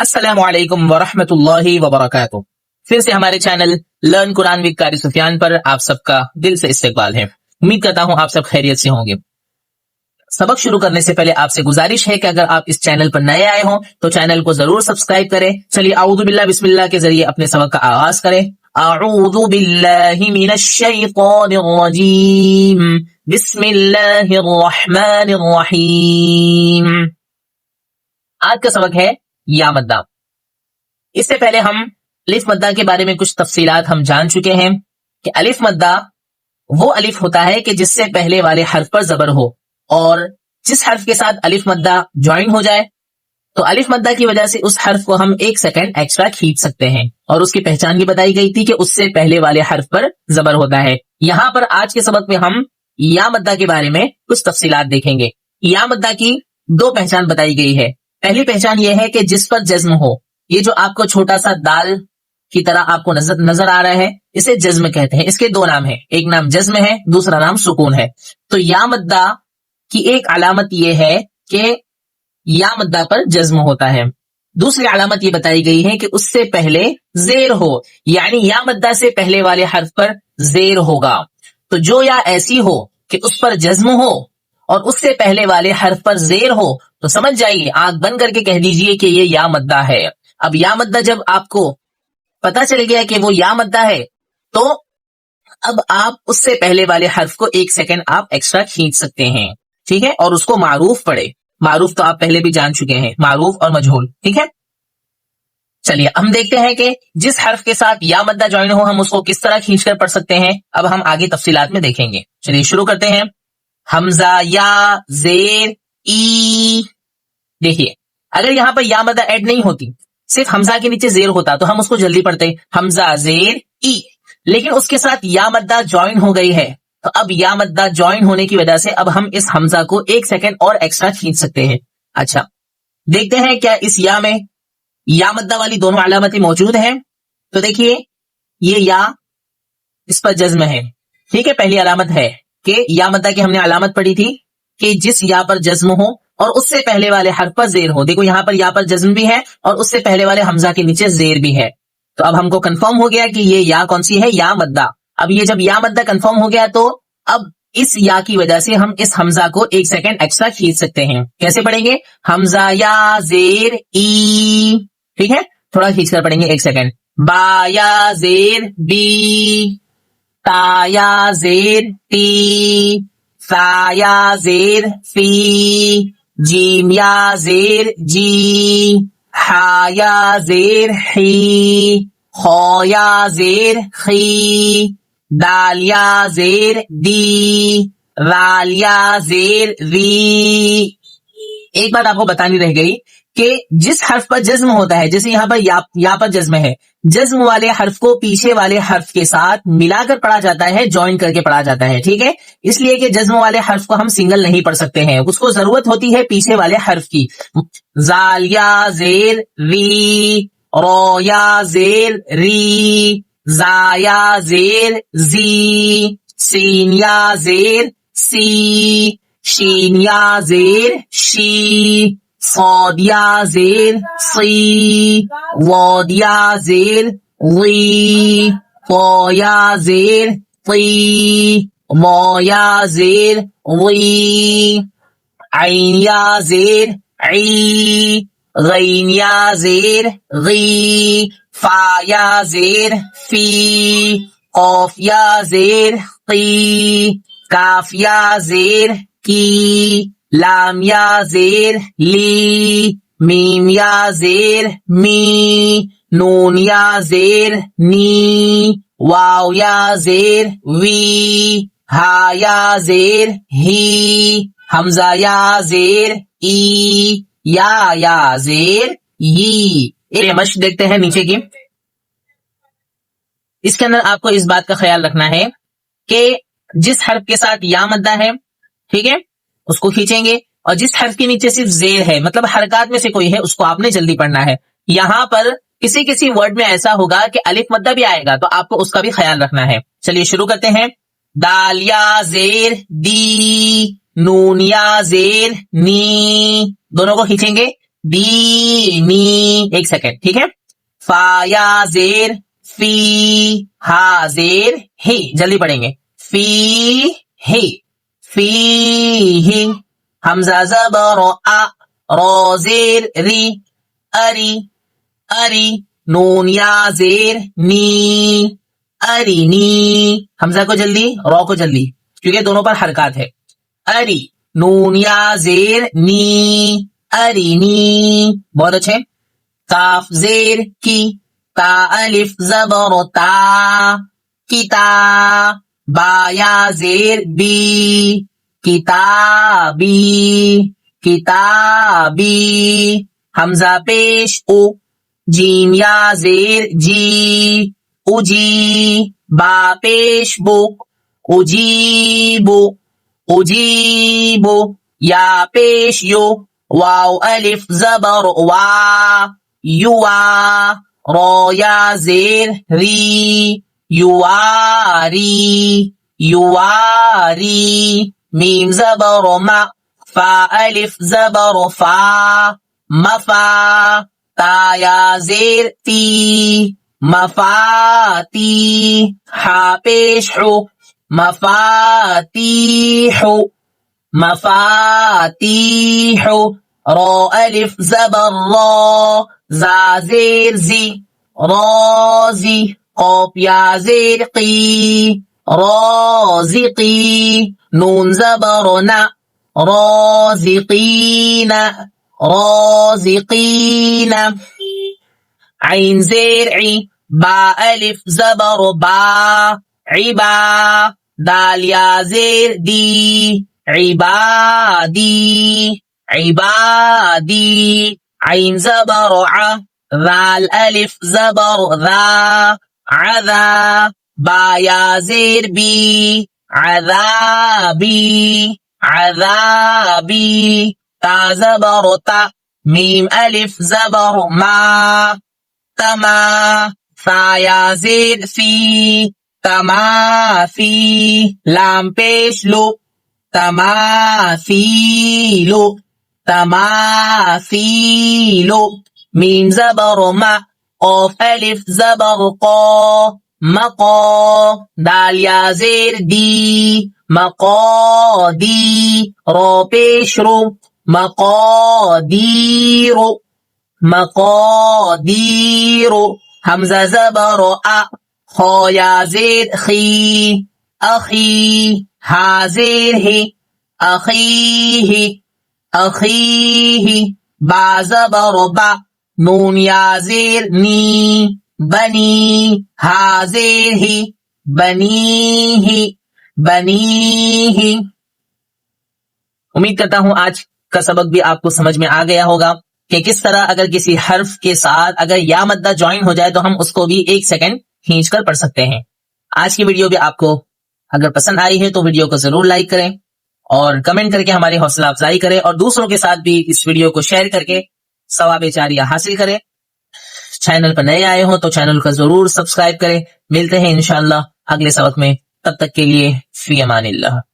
अस्सलामु अलैकुम वरहमतुल्लाहि वबरकातुह। फिर से हमारे चैनल लर्न कुरान विद कारी सुफियान पर आप सबका दिल से इस्तकबाल है। उम्मीद करता हूं आप सब खैरियत से होंगे। सबक शुरू करने से पहले आपसे गुजारिश है कि अगर आप इस चैनल पर नए आए हों तो चैनल को जरूर सब्सक्राइब करें। चलिए आऊज़ु बिल्लाह बिस्मिल्लाह के जरिए अपने सबक का आगाज करें। आऊज़ु बिल्लाहि मिनश शैतानिर रजीम, बिस्मिल्लाहिर रहमानिर रहीम। आज का सबक है या मद्दा। इससे पहले हम अलिफ मद्दा के बारे में कुछ तफसीलात हम जान चुके हैं कि अलिफ मद्दा वो अलिफ होता है कि जिससे पहले वाले हर्फ पर जबर हो और जिस हर्फ के साथ अलिफ मद्दा ज्वाइन हो जाए तो अलिफ मद्दा की वजह से उस हर्फ को हम 1 सेकंड एक्स्ट्रा खींच सकते हैं और उसकी पहचान भी बताई गई थी कि उससे पहले वाले हर्फ पर जबर होता है। यहां पर आज के सबक में हम या मद्दा के बारे में कुछ तफसीलात देखेंगे। या मद्दा की 2 पहचान बताई गई है। पहली पहचान यह है कि जिस पर जज्म हो, ये जो आपको छोटा सा दाल की तरह आपको नजर आ रहा है, इसे जज्म कहते हैं। इसके 2 नाम हैं, एक नाम जज्म है, दूसरा नाम सुकून है। तो या मद्दा की एक अलामत यह है कि या मद्दा पर जज्म होता है। दूसरी अलामत ये बताई गई है कि उससे पहले जेर हो, यानी या मद्दा से पहले वाले हर्फ पर जेर होगा। तो जो या ऐसी हो कि उस पर जज्म हो और उससे पहले वाले हर्फ पर जेर हो तो समझ जाइए, आंख बंद करके कह दीजिए कि ये या मद्दा है। अब या मद्दा जब आपको पता चल गया कि वो या मद्दा है तो अब आप उससे पहले वाले हर्फ को 1 सेकंड आप एक्स्ट्रा खींच सकते हैं, ठीक है, और उसको मारूफ पढ़े। मारूफ तो आप पहले भी जान चुके हैं, मारूफ और मजहूल, ठीक है। चलिए हम देखते हैं कि जिस हर्फ के साथ या मद्दा ज्वाइन हो हम उसको किस तरह खींच कर पढ़ सकते हैं। अब हम आगे तफसीलात में देखेंगे। चलिए शुरू करते हैं। हमजा, या, जेर, ई। देखिए अगर यहां पर या मद्दा ऐड नहीं होती, सिर्फ हमजा के नीचे जेर होता तो हम उसको जल्दी पढ़ते, हमजा जेर ई। लेकिन उसके साथ या मद्दा ज्वाइन हो गई है तो अब या मद्दा ज्वाइन होने की वजह से अब हम इस हमजा को 1 सेकंड और एक्स्ट्रा खींच सकते हैं। अच्छा देखते हैं क्या इस या में या मद्दा वाली दोनों अलामतें मौजूद हैं। तो देखिए ये या, इस पर जज्म है, ठीक है। पहली अलामत है कि या मद्दा की हमने अलामत पढ़ी थी कि जिस या पर जज्म हो और उससे पहले वाले हर्फ पर जेर हो। देखो यहां पर या पर जज्म भी है और उससे पहले वाले हमजा के नीचे जेर भी है। तो अब हमको कंफर्म हो गया कि ये या कौन सी है, या मद्दा। अब ये जब या मद्दा कंफर्म हो गया तो अब इस या की वजह से हम इस हमजा को 1 सेकंड एक्स्ट्रा खींच सकते हैं। कैसे पढ़ेंगे? हमजा या जेर ई, ठीक है, थोड़ा खींच कर पढ़ेंगे 1 सेकंड। बा या जेर बी, ता या जेर टी, सा या जेर फी, जीम या जेर जी, हा या जेर ही, खौ या जेर खी, दाल या जेर दी, राल या जेर री। एक बात आपको बतानी रह गई कि जिस हर्फ पर जज्म होता है, जैसे यहां पर या पर जज्म है, जज्म वाले हर्फ को पीछे वाले हर्फ के साथ मिलाकर पढ़ा जाता है, ज्वाइन करके पढ़ा जाता है, ठीक है। इसलिए कि जज्म वाले हर्फ को हम सिंगल नहीं पढ़ सकते हैं, उसको जरूरत होती है पीछे वाले हर्फ की। जाल या जेर री, रो या जेर री, जा या जेर जी, सीन या जेर सी, शीन या जेर शी, صاد या जेर सी, वाद या जेर वी, ता या जेर ती, मा या जेर वी, ऐन या जेर ई, गैन या जेर गी, फा या जेर फी, कौफ या जेर की, काफ या जेर की, लाम या जेर ली, मीम या जेर मी, नून या जेर नी, वाव या जेर वी, हा या जेर ही, हमजा या जेर ई, या जेर ई। एक मश्क देखते हैं नीचे की। इसके अंदर आपको इस बात का ख्याल रखना है कि जिस हर्फ के साथ या मद्दा है, ठीक है, उसको खींचेंगे और जिस हर्फ के नीचे सिर्फ जेर है, मतलब हरकत में से कोई है, उसको आपने जल्दी पढ़ना है। यहां पर किसी किसी वर्ड में ऐसा होगा कि अलिफ मद्दा भी आएगा, तो आपको उसका भी ख्याल रखना है। चलिए शुरू करते हैं। दाल या जेर दी, नून या जेर नी, दोनों को खींचेंगे। دینی. ایک سیکنڈ, ٹھیک ہے. فا یا زیر فی, ہا زیر ہی, جلدی پڑھیں گے. فی ہی, فی ہی. حمزہ زبر آ, را زیر ری, اری, اری. نون یا زیر نی, اری نی. حمزہ کو جلدی, را کو جلدی, کیونکہ دونوں پر حرکات ہے. اری. نون یا زیر نی, اری نی. بہت اچھے. کاف زیر کی, تا الف زبر تا, کتا. با یا زیر بی, کتابی, کتابی. حمزہ پیش او, جیم یا زیر جی, اجی. با پیش بو, اجیبو, اجیبو. یا پیش یو, واو الف زبر وا, یوا. را یا زیر ری, یواری, یواری. میم زبر ما, فا الف زبر فا, مفا. تا یا زیر تی, مفاتی. ہا پیش حو, مفاتیح, مفاتیح. را الف زبر را, زا زیر زی, رازی. قاف یا زیر قی, رازقی. نون زبر نا, رازقین, رازقین. عین زیر عی, با الف زبر با, عبا. دال یا زیر دی, عبادی, عبادی. عین زبر ع, ذال الف زبر ذا, عذا. با یا زیر بی, عذابی, عذابی. تا زبر تا, میم الف زبر ما, تما. فا یا زیر فی, تمافی. لام پیش لو, تماثیلو, تماثیلو. میم زبر ما, قاف الف زبر قا, مقا. دال یا زیر دی, مقادی. را پیش رو, مقادیر, مقادیر. حمزہ زبر آ, خا یا زیر خی, اخی. ہا زیر ہی, اخیہ, اخیہ. با زبر با, نون یا زیر نی, بنی. ہا زیر ہی, بنیہ, بنیہ. امید کرتا ہوں آج کا سبق بھی آپ کو سمجھ میں آ گیا ہوگا کہ کس طرح اگر کسی حرف کے ساتھ اگر یا مدہ جوائن ہو جائے تو ہم اس کو بھی ایک سیکنڈ کھینچ کر پڑھ سکتے ہیں. آج کی ویڈیو بھی آپ کو اگر پسند آئی ہے تو ویڈیو کو ضرور لائک کریں اور کمنٹ کر کے ہماری حوصلہ افزائی کریں اور دوسروں کے ساتھ بھی اس ویڈیو کو شیئر کر کے ثواب جاریہ حاصل کریں. چینل پر نئے آئے ہوں تو چینل کو ضرور سبسکرائب کریں. ملتے ہیں انشاءاللہ اگلے سبق میں, تب تک کے لیے فی امان اللہ.